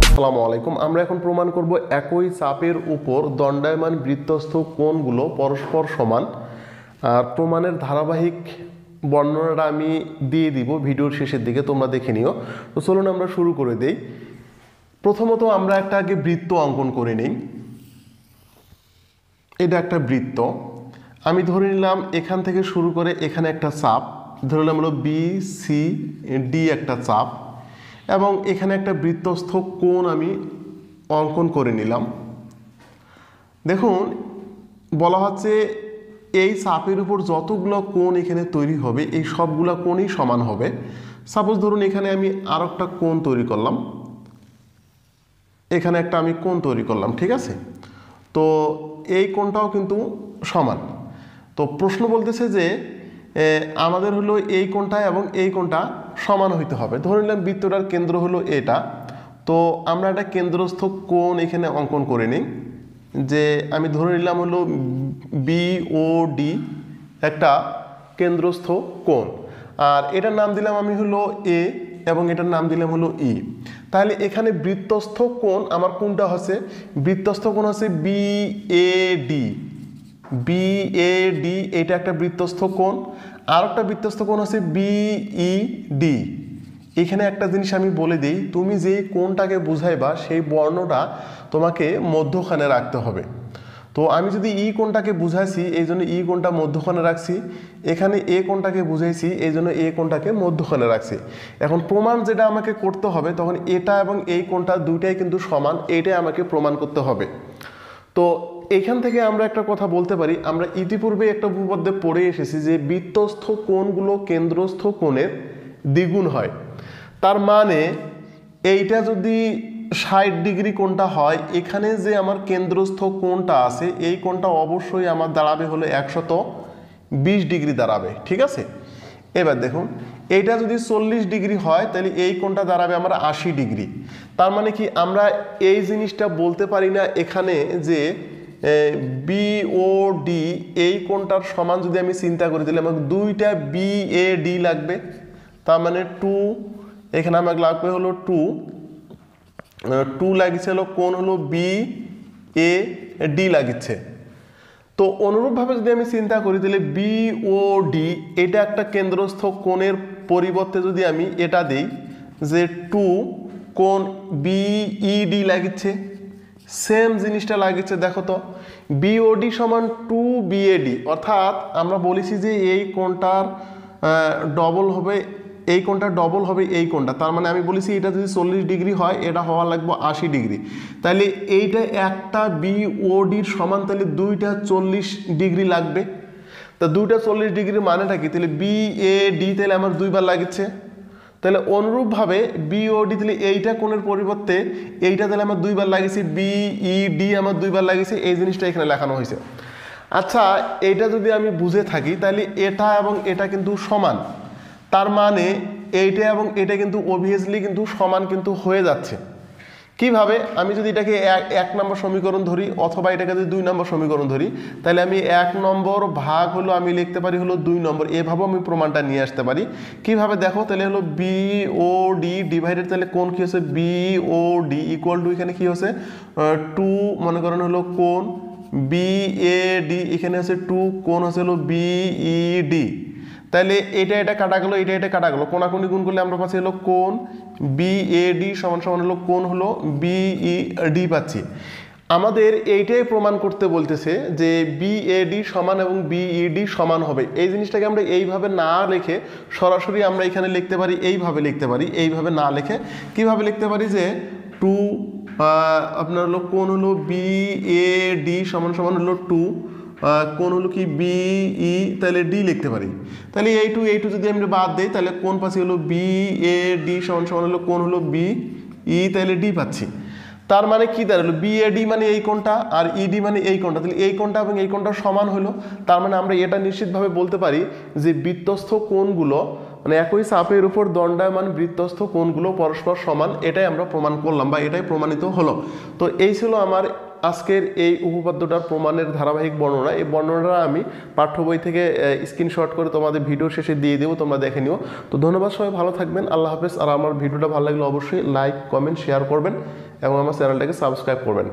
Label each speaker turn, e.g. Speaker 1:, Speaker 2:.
Speaker 1: আসসালামু আলাইকুম। আমরা এখন প্রমাণ করব একই চাপের উপর দণ্ডায়মান বৃত্তস্থ কোণগুলো পরস্পর সমান। আর প্রমাণের ধারাবাহিক বর্ণনাটা আমি দিয়ে দিব ভিডিওর শেষের দিকে, তোমরা দেখে নিও। তো চলুন আমরা শুরু করে দেই। প্রথমত আমরা একটা আগে বৃত্ত অঙ্কন করে নিই। এটা একটা বৃত্ত, আমি ধরে নিলাম এখান থেকে শুরু করে এখানে একটা চাপ, ধরে নিলাম হলো বি সি ডি একটা চাপ, এবং এখানে একটা বৃত্তস্থ কোণ আমি অঙ্কন করে নিলাম। দেখুন বলা হচ্ছে এই চাপের উপর যতগুলো কোণ এখানে তৈরি হবে এই সবগুলো কোণই সমান হবে। সাপোজ ধরুন এখানে আমি আর একটা কোণ তৈরি করলাম, এখানে একটা আমি কোণ তৈরি করলাম, ঠিক আছে? তো এই কোণটাও কিন্তু সমান। তো প্রশ্ন বলতেছে যে আমাদের হলো এই কোণটা এবং এই কোণটা সমান হইতে হবে। ধরে নিলাম বৃত্তটার কেন্দ্র হলো এটা, তো আমরা একটা কেন্দ্রস্থ কোণ এখানে অঙ্কন করে নিই। যে আমি ধরে নিলাম হলো বিওডি একটা কেন্দ্রস্থ কোণ, আর এটার নাম দিলাম আমি হলো এ এবং এটার নাম দিলাম হলো ই। তাহলে এখানে বৃত্তস্থ কোণ আমার কোনটা হচ্ছে? বৃত্তস্থ কোণ হচ্ছে বিএডি। বিএডি এটা একটা বৃত্তস্থ কোণ, আর একটা বৃত্তস্থ কোণ হচ্ছে বিইডি। এখানে একটা জিনিস আমি বলে দিই, তুমি যেই কোণটাকে বুঝাইবা সেই বর্ণটা তোমাকে মধ্যখানে রাখতে হবে। তো আমি যদি ই কোণটাকে বুঝাইছি এই জন্য ই কোণটা মধ্যখানে রাখছি, এখানে এ কোণটাকে বুঝাইছি এই জন্য এ কোণটাকে মধ্যখানে রাখছি। এখন প্রমাণ যেটা আমাকে করতে হবে, তখন এটা এবং এই কোণটা দুইটাই কিন্তু সমান, এইটাই আমাকে প্রমাণ করতে হবে। তো এখান থেকে আমরা একটা কথা বলতে পারি, আমরা ইতিপূর্বে একটা উপপাদ্যে পড়ে এসেছি যে বৃত্তস্থ কোণগুলো কেন্দ্রস্থ কোণের দ্বিগুণ হয়। তার মানে এইটা যদি 60 ডিগ্রি কোণটা হয়, এখানে যে আমার কেন্দ্রস্থ কোণটা আছে এই কোণটা অবশ্যই আমার দাঁড়াবে হলো 120 ডিগ্রি দাঁড়াবে, ঠিক আছে? এবার দেখুন এইটা যদি 40 ডিগ্রি হয় তাহলে এই কোণটা দাঁড়াবে আমার 80 ডিগ্রি। তার মানে কি আমরা এই জিনিসটা বলতে পারি না এখানে যে বিওডি এই কোণটার সমান যদি আমি চিন্তা করি তাহলে আমাকে দুইটা বিএডি লাগবে, তার মানে 2, এখানে আমাকে লাগবে হলো 2 লাগিচ্ছে হলো কোণ হলো বিএডি লাগিচ্ছে। তো অনুরূপভাবে যদি আমি চিন্তা করি তাহলে বিওডি এটা একটা কেন্দ্রস্থ কোণের পরিবর্তে যদি আমি এটা দিই যে 2 কোণ বিইডি লাগিচ্ছে, সেম জিনিসটা লাগিচ্ছে। দেখো তো বিওডি সমান 2 বিএডি, অর্থাৎ আমরা বলেছি যে এই কোণটার ডবল হবে, এই কোণটা ডবল হবে এই কোণটা। তার মানে আমি বলেছি এটা যদি 40 ডিগ্রি হয় এটা হওয়া লাগবে 80 ডিগ্রি। তাহলে এইটা একটা বিওডির সমান, তাহলে দুইটা 40 ডিগ্রি লাগবে। তা দুইটা 40 ডিগ্রির মানেটা কি? তাহলে বিএডি তাহলে আমার দুইবার লাগছে। তাহলে অনুরূপভাবে বিওডি তাহলে এইটা কোণের পরিবর্তে এইটা তাহলে আমার দুইবার লাগিয়েছি, বিইডি আমার দুইবার লাগিয়েছি, এই জিনিসটা এখানে লেখানো হয়েছে। আচ্ছা এইটা যদি আমি বুঝে থাকি তাহলে এটা এবং এটা কিন্তু সমান, তার মানে এইটা এবং এটা কিন্তু অবভিয়াসলি কিন্তু সমান কিন্তু হয়ে যাচ্ছে। কিভাবে? আমি যদি এটাকে এক নম্বর সমীকরণ ধরি অথবা এটাকে যদি 2 নম্বর সমীকরণ ধরি, তাহলে আমি 1 নম্বর ভাগ হলো আমি লিখতে পারি হলো 2 নম্বর, এভাবেও আমি প্রমাণটা নিয়ে আসতে পারি। কিভাবে দেখো, তাহলে হলো বিওডি ডিভাইডেড, তাহলে কোণ কি হচ্ছে বিওডি ইকুয়াল টু এখানে কি হচ্ছে 2 মনে করেন হলো কোণ বিএডি, এখানে হচ্ছে 2 কোণ হচ্ছে হলো বিইডি। তাহলে এটা কাটা গেল, এটা কাটা গেল, কোনাকুনি গুণ করলে আমরা পাচ্ছি হলো কোণ বিএডি সমান সমান হলো কোণ হলো বিইডি পাচ্ছি। আমাদের এইটাই প্রমাণ করতে বলতেছে যে বিএডি সমান এবং বিইডি সমান হবে। এই জিনিসটাকে আমরা এইভাবে না লিখে সরাসরি আমরা এখানে লিখতে পারি, এইভাবে লিখতে পারি, এইভাবে না লিখে কিভাবে লিখতে পারি যে 2 আপনার হলো কোণ হলো বিএডি সমান সমান হলো 2 কোণ হলো কি বিই, তাহলে ডি লিখতে পারি। তাহলে এই টু যদি আমরা বাদ দেই তাহলে কোণ পাচ্ছি হলো বিএডি সমান সমান হলো কোণ হলো বিই, তাহলে ডি পাচ্ছি। তার মানে কি দাঁড়ালো, বিএডি মানে এই কোণটা আর ইডি মানে এই কোণটা, তাহলে এই কোণটা এবং এই কোণটা সমান হলো। তার মানে আমরা এটা নিশ্চিতভাবে বলতে পারি যে বৃত্তস্থ কোণগুলো মানে একই চাপের উপর দণ্ডায়মান বৃত্তস্থ কোণগুলো পরস্পর সমান। এটাই আমরা প্রমাণ করলাম বা এটাই প্রমাণিত হলো। তো এই ছিল আমার আজকের এই উপপাদ্যটার প্রমাণের ধারাবাহিক বর্ণনা, এই বর্ণনাটা আমি পাঠ্য বই থেকে স্ক্রিনশট করে তোমাদের ভিডিও শেষে দিয়ে দেবো, তোমরা দেখে নিও। তো ধন্যবাদ, সবাই ভালো থাকবেন, আল্লাহ হাফেজ। আর আমার ভিডিওটা ভালো লাগলে অবশ্যই লাইক, কমেন্ট, শেয়ার করবেন এবং আমার চ্যানেলটাকে সাবস্ক্রাইব করবেন।